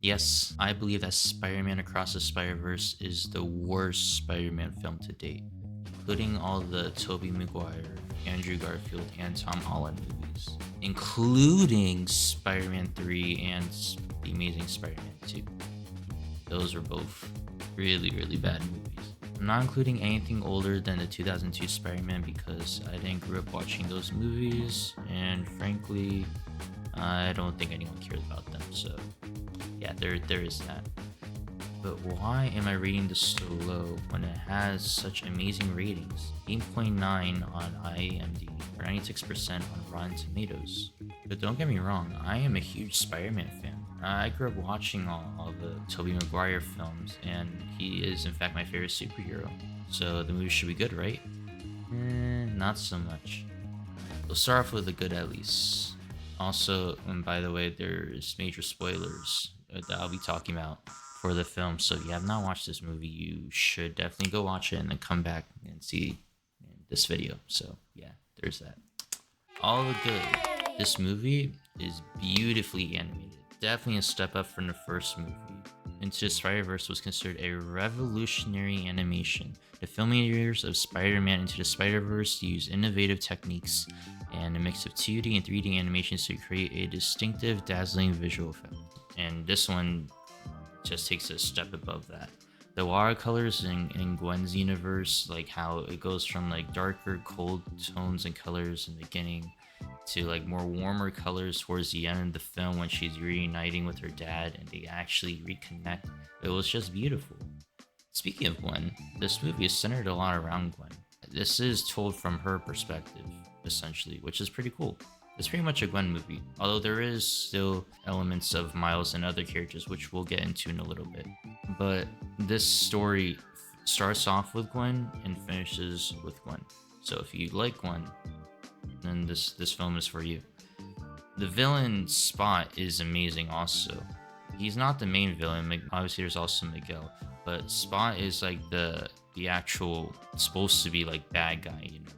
Yes, I believe that Spider-Man Across the Spider-Verse is the worst Spider-Man film to date, including all the Tobey Maguire, Andrew Garfield, and Tom Holland movies, including Spider-Man 3 and The Amazing Spider-Man 2. Those were both really, really bad movies. I'm not including anything older than the 2002 Spider-Man because I didn't grow up watching those movies, and frankly, I don't think anyone cares about them. So yeah, there is that. But why am I rating this so low when it has such amazing ratings? 8.9 on IMDb, or 96% on Rotten Tomatoes. But don't get me wrong, I am a huge Spider-Man fan. I grew up watching all the Tobey Maguire films, and he is in fact my favorite superhero. So the movie should be good, right? Not so much. We'll start off with the good at least. Also, and by the way, there's major spoilers that I'll be talking about for the film. So if you have not watched this movie, you should definitely go watch it and then come back and see this video. So yeah, there's that. All the good. This movie is beautifully animated. Definitely a step up from the first movie. Into the Spider-Verse was considered a revolutionary animation. The filmmakers of Spider-Man Into the Spider-Verse used innovative techniques and a mix of 2D and 3D animations to create a distinctive, dazzling visual effect. And this one just takes a step above that. The watercolors in Gwen's universe, like how it goes from like darker, cold tones and colors in the beginning to like more warmer colors towards the end of the film when she's reuniting with her dad and they actually reconnect. It was just beautiful. Speaking of Gwen, this movie is centered a lot around Gwen. This is told from her perspective, essentially, which is pretty cool. It's pretty much a Gwen movie, although there is still elements of Miles and other characters, which we'll get into in a little bit. But this story starts off with Gwen and finishes with Gwen. So if you like Gwen, then this film is for you. The villain Spot is amazing also. He's not the main villain. Obviously, there's also Miguel, but Spot is like the actual supposed to be like bad guy, you know.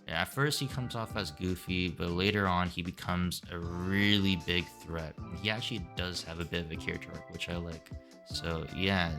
At first, he comes off as goofy, but later on, he becomes a really big threat. He actually does have a bit of a character arc, which I like. So yeah,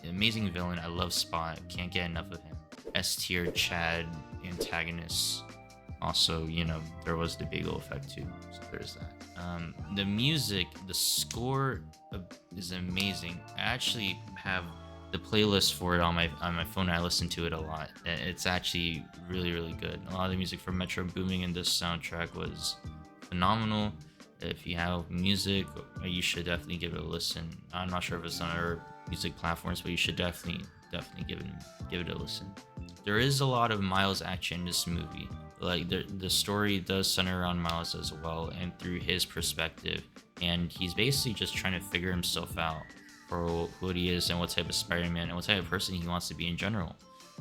amazing villain. I love Spot. Can't get enough of him. S tier Chad antagonist. Also, you know, there was the Bagel effect too. So there's that. The music, the score is amazing. I actually have the playlist for it on my phone. I listen to it a lot. It's actually really, really good. A lot of the music from Metro Booming in this soundtrack was phenomenal. If you have music, you should definitely give it a listen. I'm not sure if it's on other music platforms, but you should definitely give it a listen. There is a lot of Miles action in this movie. Like the story does center around Miles as well, and through his perspective, and he's basically just trying to figure himself out for who he is and what type of Spider-Man and what type of person he wants to be in general.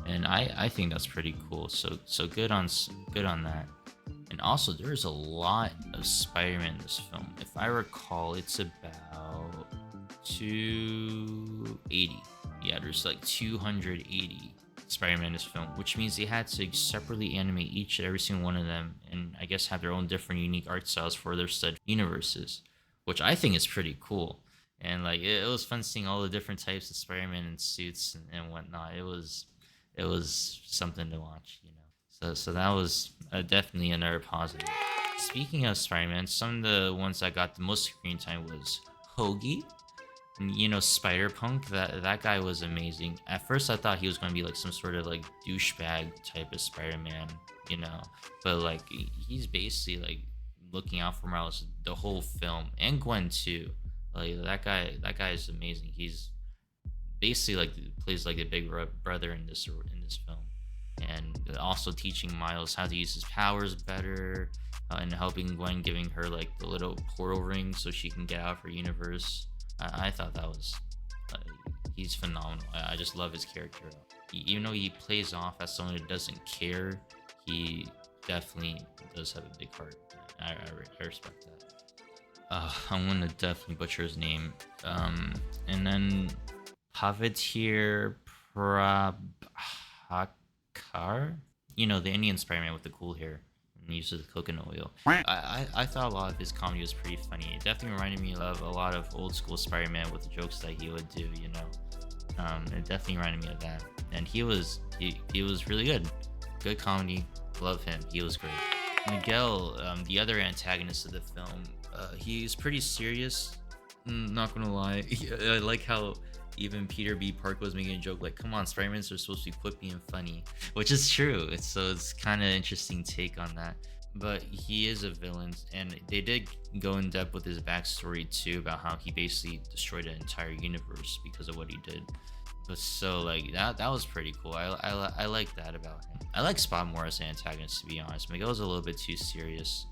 And I think that's pretty cool. So good on that. And also, there's a lot of Spider-Man in this film. If I recall, it's about 280. Yeah, there's like 280 Spider-Man in this film, which means they had to separately animate each and every single one of them, and I guess have their own different unique art styles for their said universes, which I think is pretty cool. And like it was fun seeing all the different types of Spider-Man in suits and whatnot. It was something to watch, you know. So that was definitely another positive. Speaking of Spider-Man, some of the ones that got the most screen time was Hoagie. You know, Spider-Punk. That guy was amazing. At first, I thought he was going to be like some sort of like douchebag type of Spider-Man, you know. But like he's basically like looking out for Miles the whole film, and Gwen too. Like that guy is amazing. He's basically like plays like a big brother in this film, and also teaching Miles how to use his powers better, and helping Gwen, giving her like the little portal ring so she can get out of her universe. I thought that was uh, he's phenomenal. I just love his character. Even though he plays off as someone who doesn't care, he definitely does have a big heart. I respect that. I'm gonna definitely butcher his name. And then Pavitir Prabhakar. You know, the Indian Spider-Man with the cool hair. and uses coconut oil. I thought a lot of his comedy was pretty funny. It definitely reminded me of a lot of old school Spider-Man with the jokes that he would do, you know. It definitely reminded me of that. And he was really good. Good comedy. Love him. He was great. Miguel, the other antagonist of the film, he's pretty serious. Not gonna lie. I like how even Peter B. Parker was making a joke like, "Come on, Spider-Mans are supposed to be quippy and funny," which is true. It's kind of interesting take on that. But he is a villain, and they did go in depth with his backstory too about how he basically destroyed an entire universe because of what he did. But so like that was pretty cool. I like that about him. I like Spot more as an antagonist, to be honest. Miguel's a little bit too serious.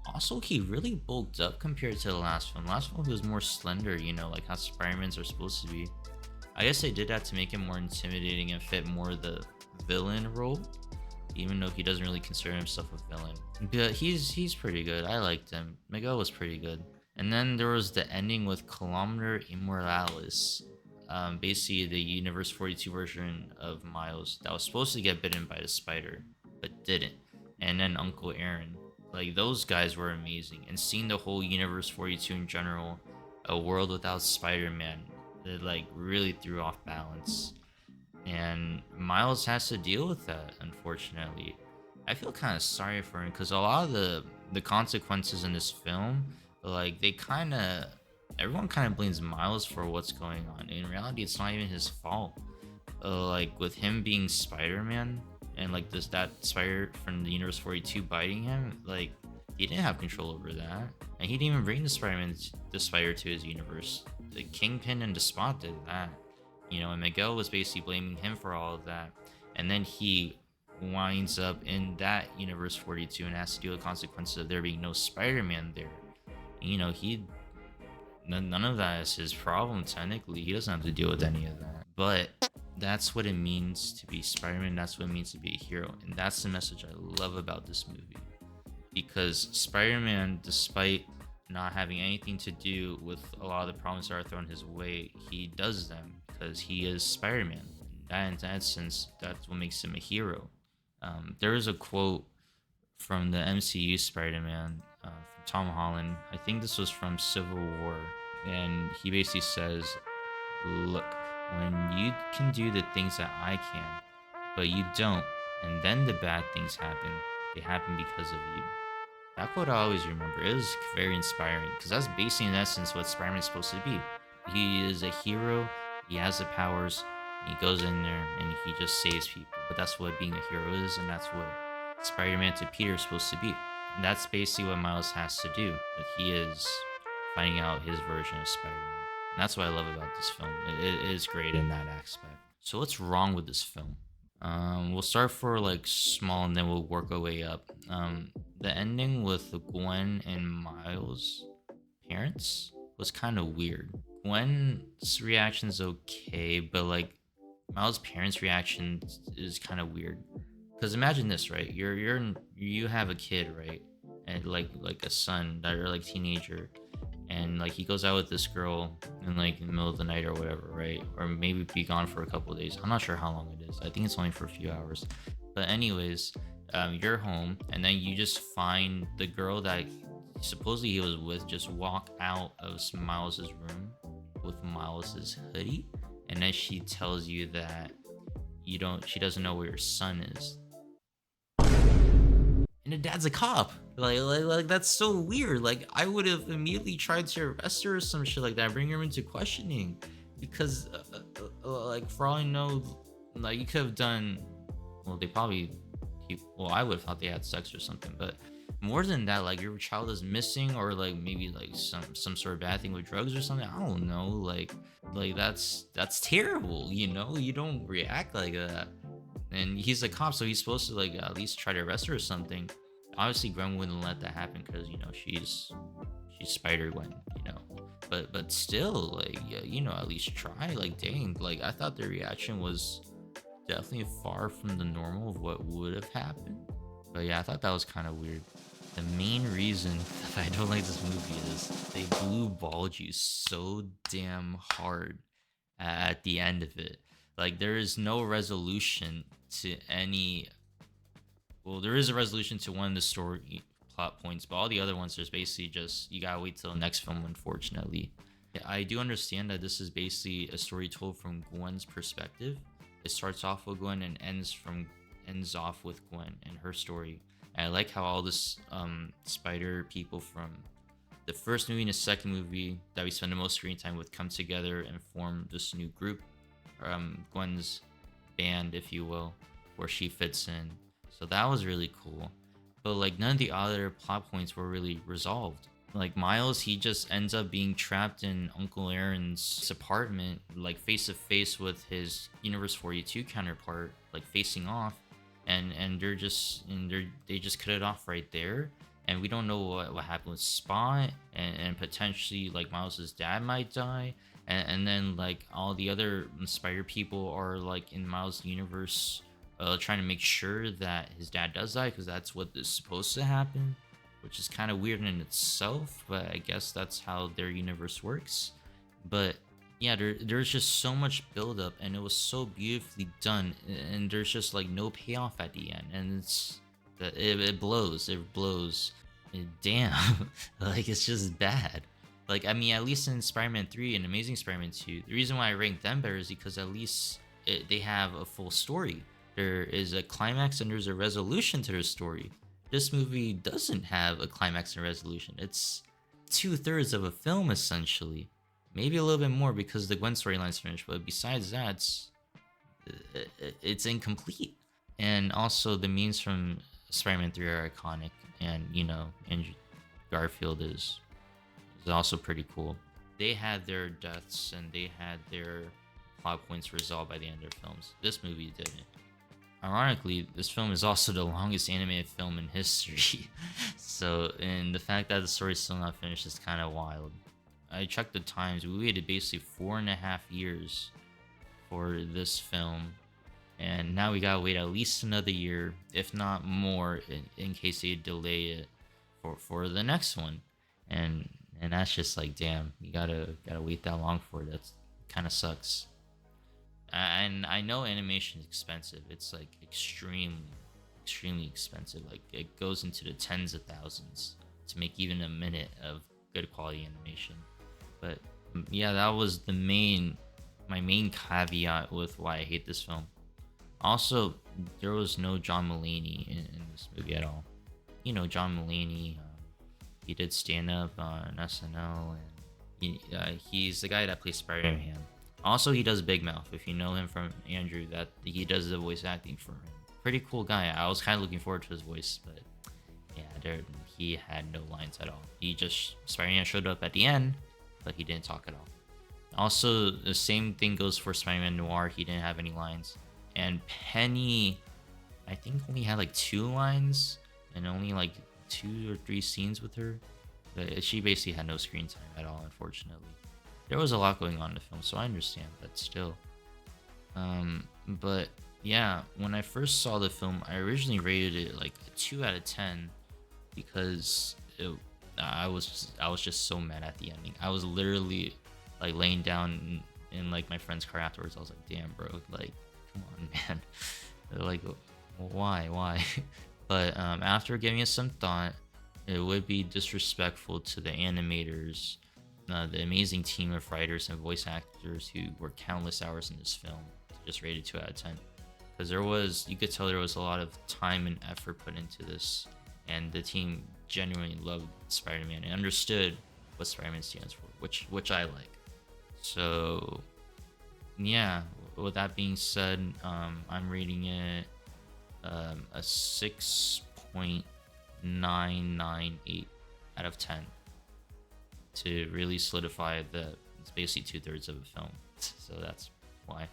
Also, he really bulked up compared to the last film. Last film he was more slender, you know, like how Spider-Mans are supposed to be. I guess they did that to make him more intimidating and fit more the villain role, even though he doesn't really consider himself a villain. But he's pretty good. I liked him. Miguel was pretty good. And then there was the ending with Kilometer Immortalis. Basically the Universe 42 version of Miles that was supposed to get bitten by the spider, but didn't. And then Uncle Aaron. Like, those guys were amazing. And seeing the whole Universe 42 in general, a world without Spider-Man, it like really threw off balance. And Miles has to deal with that, unfortunately. I feel kind of sorry for him because a lot of the consequences in this film, like everyone kind of blames Miles for what's going on. In reality, it's not even his fault. Like with him being Spider-Man and like that spider from the Universe 42 biting him, like he didn't have control over that, and he didn't even bring the spider to his universe. The Kingpin and the Spot did that, you know, and Miguel was basically blaming him for all of that, and then he winds up in that Universe 42 and has to deal with the consequences of there being no Spider-Man there. You know, none of that is his problem technically. He doesn't have to deal with any of that. But that's what it means to be Spider-Man. That's what it means to be a hero. And that's the message I love about this movie. Because Spider-Man, despite not having anything to do with a lot of the problems that are thrown his way, he does them because he is Spider-Man. In that sense, that's what makes him a hero. There is a quote from the MCU Spider-Man from Tom Holland. I think this was from Civil War. And he basically says, "Look, when you can do the things that I can, but you don't, and then the bad things happen, they happen because of you." That quote I always remember. It was very inspiring because that's basically in essence what Spider-Man is supposed to be. He is a hero, he has the powers, he goes in there and he just saves people. But that's what being a hero is, and that's what Spider-Man to Peter is supposed to be. And that's basically what Miles has to do. That he is finding out his version of Spider-Man. And that's what I love about this film. It is great in that aspect. So what's wrong with this film? We'll start for like small and then we'll work our way up. The ending with Gwen and Miles' parents was kind of weird. Gwen's reaction's okay, but like Miles' parents' reaction is kind of weird. Cause imagine this, right? You have a kid, right? And like a son that are like teenager, and like he goes out with this girl in like in the middle of the night or whatever, right? Or maybe be gone for a couple of days. I'm not sure how long it is. I think it's only for a few hours. But anyways, you're home and then you just find the girl that supposedly he was with just walk out of Miles's room with Miles's hoodie, and then she tells you that she doesn't know where your son is. And the dad's a cop. Like that's so weird. Like I would have immediately tried to arrest her or some shit like that, bring her into questioning, because like for all I know, like you could have done. Well, I would have thought they had sex or something, but more than that, like your child is missing, or like maybe like some sort of bad thing with drugs or something. I don't know. Like that's terrible. You know, you don't react like that. And he's a cop, so he's supposed to like at least try to arrest her or something. Obviously, Gwen wouldn't let that happen because you know she's Spider-Gwen, you know. But still, like you know, at least try. Like dang, like I thought the reaction was definitely far from the normal of what would have happened. But yeah, I thought that was kind of weird. The main reason that I don't like this movie is they blue balled you so damn hard at the end of it. Like there is no resolution to any Well, there is a resolution to one of the story plot points, but all the other ones, there's basically just you gotta wait till the next film, unfortunately. I do understand that this is basically a story told from Gwen's perspective. It starts off with Gwen and ends off with Gwen and her story. And I like how all this spider people from the first movie and the second movie that we spend the most screen time with come together and form this new group, Gwen's band, if you will, where she fits in. So that was really cool. But like none of the other plot points were really resolved. Like Miles, he just ends up being trapped in Uncle Aaron's apartment, like face to face with his Universe 42 counterpart, like facing off, and they just cut it off right there. And we don't know what happened with Spot, and potentially like Miles's dad might die, and then like all the other Spider people are like in Miles' universe, trying to make sure that his dad does die because that's what is supposed to happen, which is kind of weird in itself, but I guess that's how their universe works. But yeah, there's just so much buildup, and it was so beautifully done, and there's just like no payoff at the end, and it blows, damn. Like it's just bad. Like I mean, at least in Spider-Man 3 and Amazing Spider-Man 2, the reason why I rank them better is because at least they have a full story. There is a climax and there's a resolution to their story. This movie doesn't have a climax and resolution. It's 2/3 of a film essentially, maybe a little bit more because the Gwen storyline's finished. But besides that, it's incomplete. And also the memes from Spider-Man 3 are iconic, and you know, Andrew Garfield is also pretty cool. They had their deaths and they had their plot points resolved by the end of their films. This movie didn't. Ironically, this film is also the longest animated film in history. So, and the fact that the story's still not finished is kind of wild. I checked the times. We waited basically 4.5 years for this film, and now we gotta wait at least another year, if not more, in case they delay it for the next one. And that's just like, damn, you gotta wait that long for it. That's kind of sucks. And I know animation is expensive. It's like extremely expensive. Like it goes into the tens of thousands to make even a minute of good quality animation. But yeah, that was my main caveat with why I hate this film. Also, there was no John Mulaney in this movie at all. You know, John Mulaney, he did stand up on SNL, and he's the guy that plays Spider-Man. Also, he does Big Mouth. If you know him from Andrew, that he does the voice acting for him. Pretty cool guy. I was kind of looking forward to his voice, but yeah, he had no lines at all. Spider-Man showed up at the end, but he didn't talk at all. Also, the same thing goes for Spider-Man Noir. He didn't have any lines. And Penny, I think only had like 2 lines and only like 2 or 3 scenes with her. But she basically had no screen time at all, unfortunately. There was a lot going on in the film, so I understand, but still. But yeah, when I first saw the film, I originally rated it like a 2 out of 10 because I was just so mad at the ending. I was literally like laying down in like my friend's car afterwards. I was like, damn, bro, like, come on, man. Like, why? But after giving it some thought, it would be disrespectful to the animators, the amazing team of writers and voice actors who worked countless hours in this film, to just rate it 2 out of 10. Because you could tell there was a lot of time and effort put into this, and the team genuinely loved Spider-Man and understood what Spider-Man stands for, which I like. So yeah, with that being said, I'm rating it a 6.998 out of 10 to really solidify that it's basically 2/3 of a film. So that's why.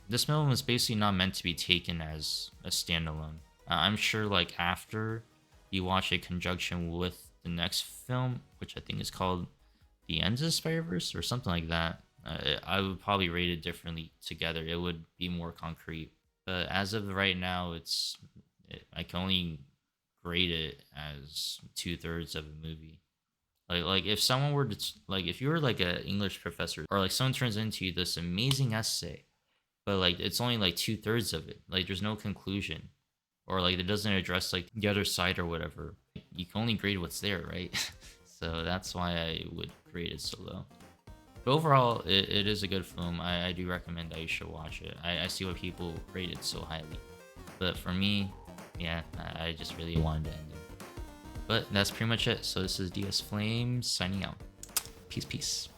This film was basically not meant to be taken as a standalone. I'm sure like after you watch it in conjunction with the next film, which I think is called The End of the Spider-Verse or something like that, I would probably rate it differently together. It would be more concrete. But as of right now, I can only grade it as 2/3 of a movie. Like if someone were to if you were like an English professor, or like someone turns into this amazing essay, but like it's only like 2/3 of it. Like there's no conclusion. or like it doesn't address like the other side or whatever. You can only grade what's there, right? So that's why I would grade it so low. But overall, it is a good film. I do recommend that you should watch it. I see why people rate it so highly. But for me, yeah, I just really wanted to end it. But that's pretty much it. So this is DSflame signing out. Peace, peace.